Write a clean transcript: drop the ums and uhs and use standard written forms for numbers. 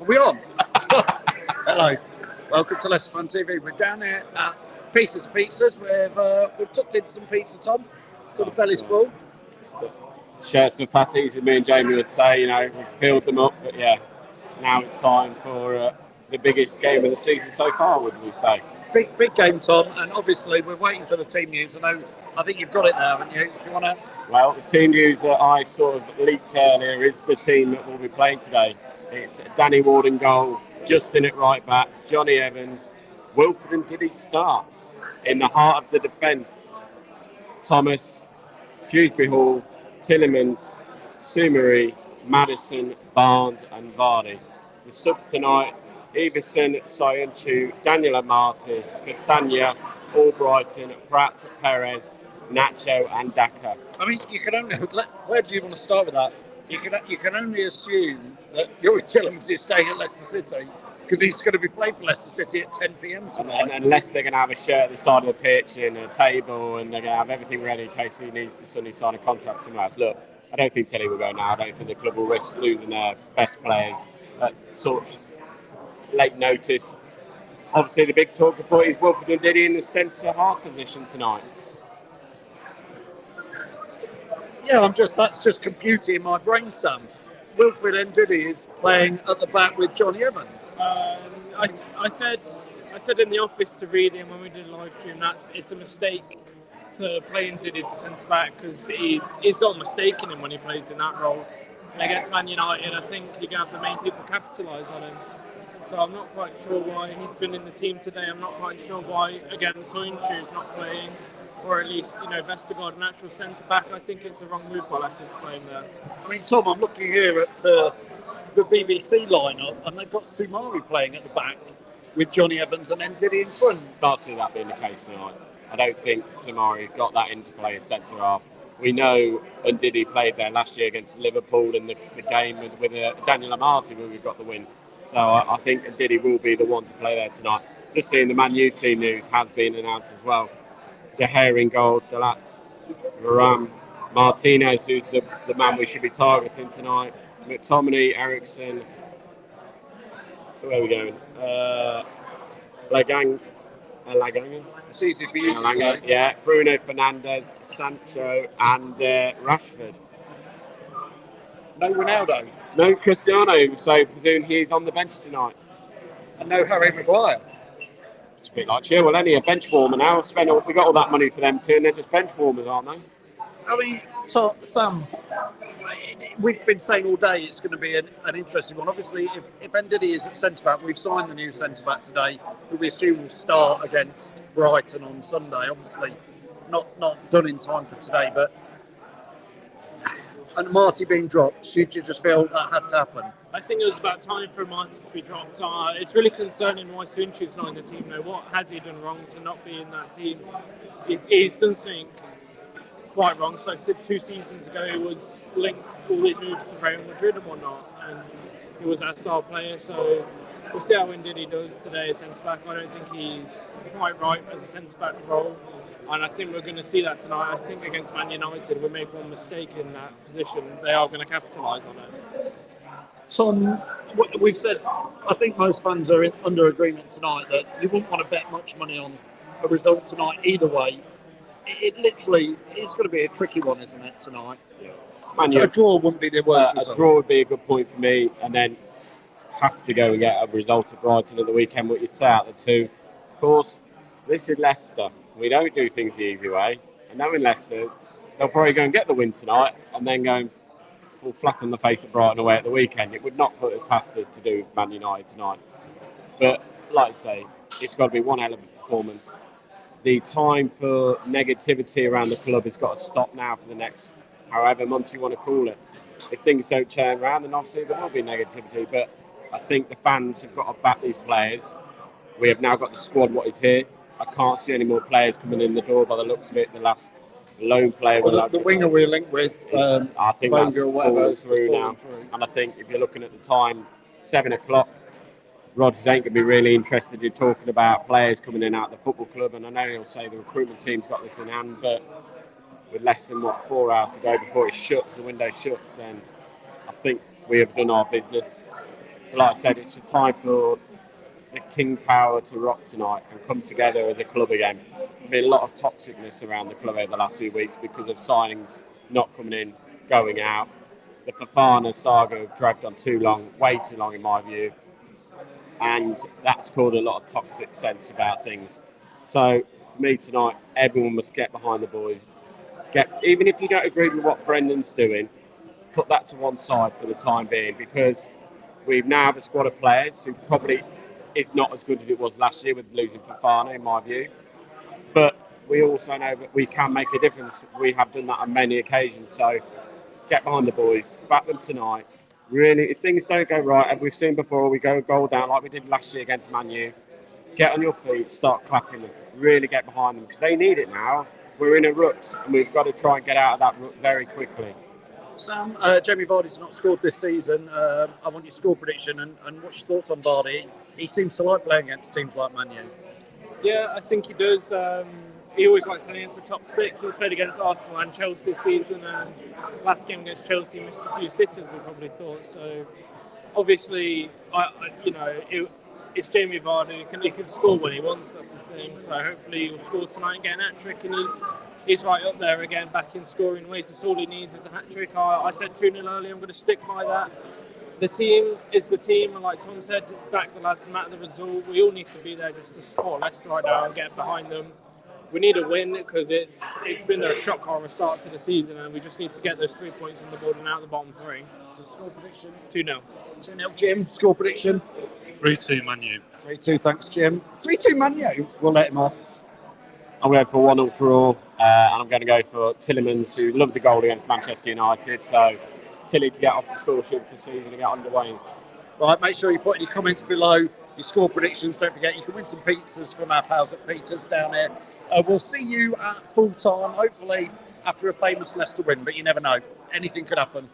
Are we on? Hello. Welcome to Leicester Fun TV. We're down here at Peter's Pizzas. We've tucked in some pizza, Tom, so the belly's full. Shirts and fatties, and me and Jamie would say, we've filled them up, but yeah, now it's time for the biggest game of the season so far, would we say? Big game, Tom, and obviously we're waiting for the team news. I think you've got it there, haven't you? Do you want to? Well, the team news that I sort of leaked earlier is the team that will be playing today. It's Danny Ward in goal, Justin at right back, Johnny Evans, Wilfred Ndidi starts. In the heart of the defence, Thomas, Dewsbury Hall, Tillemans, Sumari, Madison, Barnes and Vardy. The subs tonight, Everson, Sayunchu, Daniel Amati, Cassagna, Albrighton, Pratt, Perez, Nacho and Daka. I mean, you can only... Where do you want to start with that? You can only assume that Yuri Tillemans is staying at Leicester City because he's going to be playing for Leicester City at 10 p.m. tonight. And unless they're going to have a shirt at the side of the pitch and a table and they're going to have everything ready in case he needs to suddenly sign a contract somewhere else. Look, I don't think Tilly will go now. I don't think the club will risk losing their best players at sort of late notice. Obviously, the big talk about is Wilfred Ndidi in the centre half position tonight. Yeah, that's just computing in my brain, Sam. Wilfred Ndidi is playing at the back with Johnny Evans. I said in the office to read him when we did a live stream it's a mistake to play Ndidi to centre back because he's got a mistake in him when he plays in that role. And against Man United, I think you're going to have the main people capitalise on him. So I'm not quite sure why he's been in the team today. I'm not quite sure why, again, Soyuncu is not playing. Or at least, Vestergaard, natural centre-back. I think it's a wrong move by Leicester to play him there. I mean, Tom, I'm looking here at the BBC lineup, and they've got Sumari playing at the back with Johnny Evans and Ndidi in front. Can't see that being the case tonight. I don't think Sumari got that interplay in centre-half. We know Ndidi played there last year against Liverpool in the game with Daniel Amati where we got the win. So I think Ndidi will be the one to play there tonight. Just seeing the Man U team news has been announced as well. De Gea in goal, Delat, Varane, Martinez, who's the man we should be targeting tonight, McTominay, Ericsson, where are we going? Lagang. It's easy for you to say. Yeah, Bruno Fernandes, Sancho and Rashford. No Ronaldo. No Cristiano, so presume he's on the bench tonight. And no Harry Maguire. It's a bit like Chilwell, any a bench warmer now. We got all that money for them too, and they're just bench warmers, aren't they? I mean, Sam, we've been saying all day it's going to be an interesting one. Obviously, if Ndidi is at centre-back, we've signed the new centre-back today, who we assume will start against Brighton on Sunday. Obviously, not done in time for today, but... And Marty being dropped, did you just feel that had to happen? I think it was about time for Marty to be dropped. It's really concerning why Soyuncu's not in the team now. What has he done wrong to not be in that team? He's done something quite wrong. So I said 2 seasons ago he was linked all these moves to Real Madrid and whatnot, and he was our star player. So we'll see how Ndidi does today as centre-back. I don't think he's quite right as a centre-back role. And I think we're going to see that tonight. I think against Man United, we make one mistake in that position. They are going to capitalise on it. Tom, we've said, I think most fans are under agreement tonight that you wouldn't want to bet much money on a result tonight either way. It literally is going to be a tricky one, isn't it, tonight? Yeah. A draw wouldn't be the worst result. A draw would be a good point for me, and then have to go and get a result at Brighton at the weekend, what you'd say out of the two. Of course, this is Leicester. We don't do things the easy way. And knowing Leicester, they'll probably go and get the win tonight and then go and fall flat on the face of Brighton away at the weekend. It would not put it past us to do Man United tonight. But, like I say, it's got to be one hell of a performance. The time for negativity around the club has got to stop now for the next however months you want to call it. If things don't turn around, then obviously there will be negativity. But I think the fans have got to back these players. We have now got the squad what is here. I can't see any more players coming in the door by the looks of it. The last lone player... Well, the winger we're linked with, I think that's fallen through now. And I think if you're looking at the time, 7 o'clock, Rodgers ain't going to be really interested in talking about players coming in out of the football club. And I know he'll say the recruitment team's got this in hand, but with less than, 4 hours to go before it shuts, the window shuts, then I think we have done our business. like I said, it's a time for the King Power to rock tonight and come together as a club again. There's been a lot of toxicness around the club over the last few weeks because of signings not coming in, going out. The Fafana saga have dragged on too long, way too long in my view, and that's caused a lot of toxic sense about things. So for me tonight, everyone must get behind the boys. Even if you don't agree with what Brendan's doing, put that to one side for the time being, because we now have a squad of players who probably is not as good as it was last year with losing Fafana, in my view. But we also know that we can make a difference. We have done that on many occasions. So get behind the boys, back them tonight. Really, if things don't go right, as we've seen before, we go a goal down like we did last year against Man U. Get on your feet, start clapping them. Really get behind them because they need it now. We're in a rut and we've got to try and get out of that rut very quickly. Sam, Jamie Vardy's not scored this season. I want your score prediction and what's your thoughts on Vardy? He seems to like playing against teams like Man U. Yeah, I think he does. He always likes playing against the top six. He's played against Arsenal and Chelsea this season, and last game against Chelsea missed a few sitters, we probably thought. So obviously, it's Jamie Vardy. He can score when he wants. That's the thing. So hopefully he'll score tonight and get an hat-trick, and he's right up there again, back in scoring ways. That's all he needs is a hat-trick. I said 2-0 earlier. I'm going to stick by that. The team is the team, and like Tom said, back the lads, no matter the result. We all need to be there just to support Leicester right now and get behind them. We need a win because it's been a shock horror start to the season, and we just need to get those 3 points on the board and out the bottom three. So score prediction? 2-0. 2-0, Jim. Score prediction? 3-2 Man U. 3-2, thanks, Jim. 3-2 Man U. We'll let him off. I'm going for a 1-0 draw, and I'm going to go for Tillemans, who loves a goal against Manchester United. So Tilly to get off the score sheet for the season and get underway. Right, make sure you put any comments below, your score predictions. Don't forget, you can win some pizzas from our pals at Peter's down here. We'll see you at full time, hopefully after a famous Leicester win, but you never know. Anything could happen.